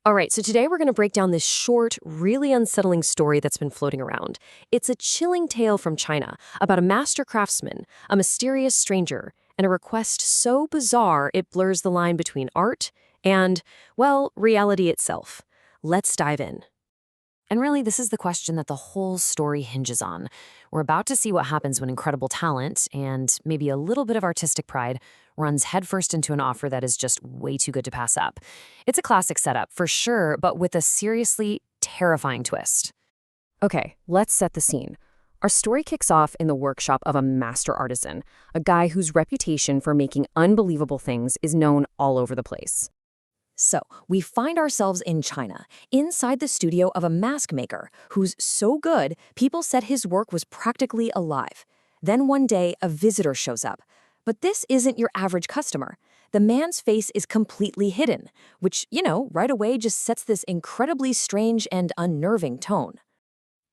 All right, so today we're going to break down this short, really unsettling story that's been floating around. It's a chilling tale from China about a master craftsman, a mysterious stranger, and a request so bizarre it blurs the line between art and, well, reality itself. Let's dive in. And really, this is the question that the whole story hinges on. We're about to see what happens when incredible talent and maybe a little bit of artistic pride runs headfirst into an offer that is just way too good to pass up. It's a classic setup, for sure, but with a seriously terrifying twist. Okay, let's set the scene. Our story kicks off in the workshop of a master artisan, a guy whose reputation for making unbelievable things is known all over the place. So, we find ourselves in China, inside the studio of a mask maker who's so good, people said his work was practically alive. Then one day, a visitor shows up. But this isn't your average customer. The man's face is completely hidden, which, right away just sets this incredibly strange and unnerving tone.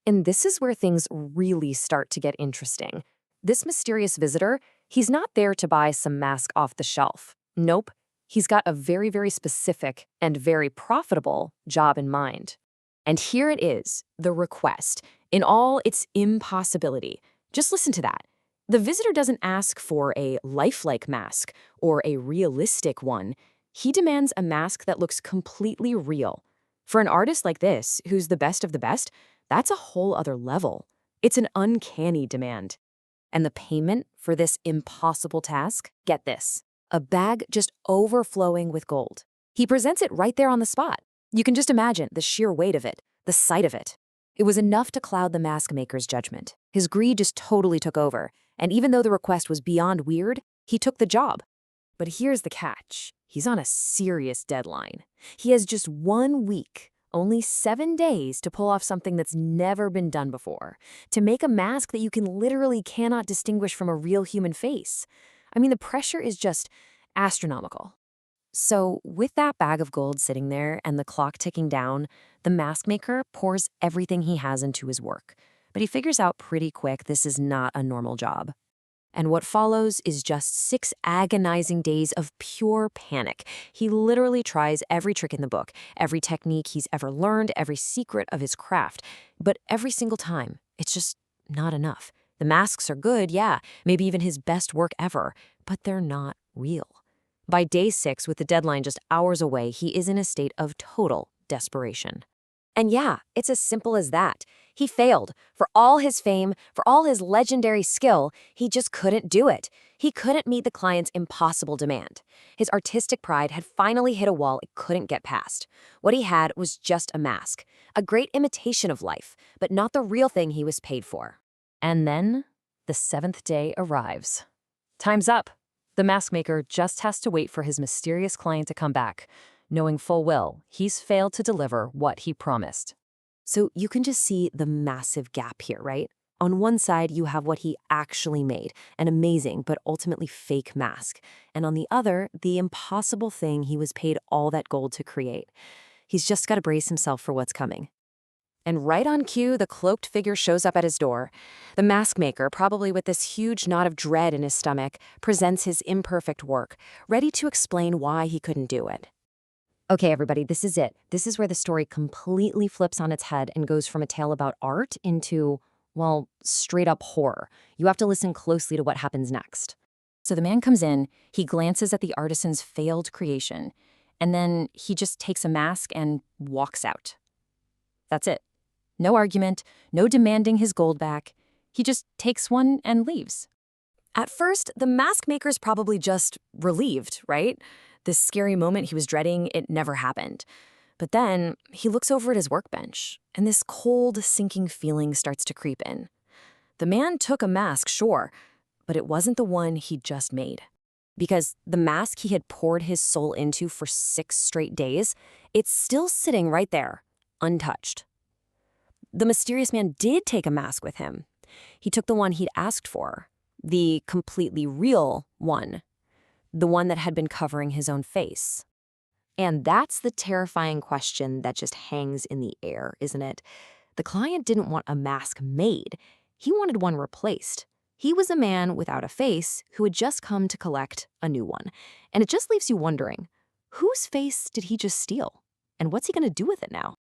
And this is where things really start to get interesting. This mysterious visitor, he's not there to buy some mask off the shelf. Nope. He's got a very, very specific and very profitable job in mind. And here it is, the request, in all its impossibility. Just listen to that. The visitor doesn't ask for a lifelike mask or a realistic one. He demands a mask that looks completely real. For an artist like this, who's the best of the best, that's a whole other level. It's an uncanny demand. And the payment for this impossible task? Get this. A bag just overflowing with gold. He presents it right there on the spot. You can just imagine the sheer weight of it, the sight of it. It was enough to cloud the mask maker's judgment. His greed just totally took over, and even though the request was beyond weird, he took the job. But here's the catch. He's on a serious deadline. He has just 1 week, only 7 days to pull off something that's never been done before, to make a mask that you literally cannot distinguish from a real human face. I mean, the pressure is just astronomical. So, with that bag of gold sitting there and the clock ticking down, the mask maker pours everything he has into his work. But he figures out pretty quick this is not a normal job. And what follows is just 6 agonizing days of pure panic. He literally tries every trick in the book, every technique he's ever learned, every secret of his craft. But every single time, it's just not enough. The masks are good, yeah, maybe even his best work ever, but they're not real. By day 6, with the deadline just hours away, he is in a state of total desperation. And yeah, it's as simple as that. He failed. For all his fame, for all his legendary skill, he just couldn't do it. He couldn't meet the client's impossible demand. His artistic pride had finally hit a wall it couldn't get past. What he had was just a mask, a great imitation of life, but not the real thing he was paid for. And then, the 7th day arrives. Time's up. The mask maker just has to wait for his mysterious client to come back, knowing full well he's failed to deliver what he promised. So you can just see the massive gap here, right? On one side, you have what he actually made, an amazing but ultimately fake mask. And on the other, the impossible thing he was paid all that gold to create. He's just got to brace himself for what's coming. And right on cue, the cloaked figure shows up at his door. The mask maker, probably with this huge knot of dread in his stomach, presents his imperfect work, ready to explain why he couldn't do it. Okay, everybody, this is it. This is where the story completely flips on its head and goes from a tale about art into, well, straight up horror. You have to listen closely to what happens next. So the man comes in, he glances at the artisan's failed creation, and then he just takes a mask and walks out. That's it. No argument, no demanding his gold back. He just takes one and leaves. At first, the mask maker's probably just relieved, right? This scary moment he was dreading, it never happened. But then he looks over at his workbench, and this cold, sinking feeling starts to creep in. The man took a mask, sure, but it wasn't the one he'd just made. Because the mask he had poured his soul into for 6 straight days, it's still sitting right there, untouched. The mysterious man did take a mask with him. He took the one he'd asked for, the completely real one, the one that had been covering his own face. And that's the terrifying question that just hangs in the air, isn't it? The client didn't want a mask made. He wanted one replaced. He was a man without a face who had just come to collect a new one. And it just leaves you wondering, whose face did he just steal? And what's he going to do with it now?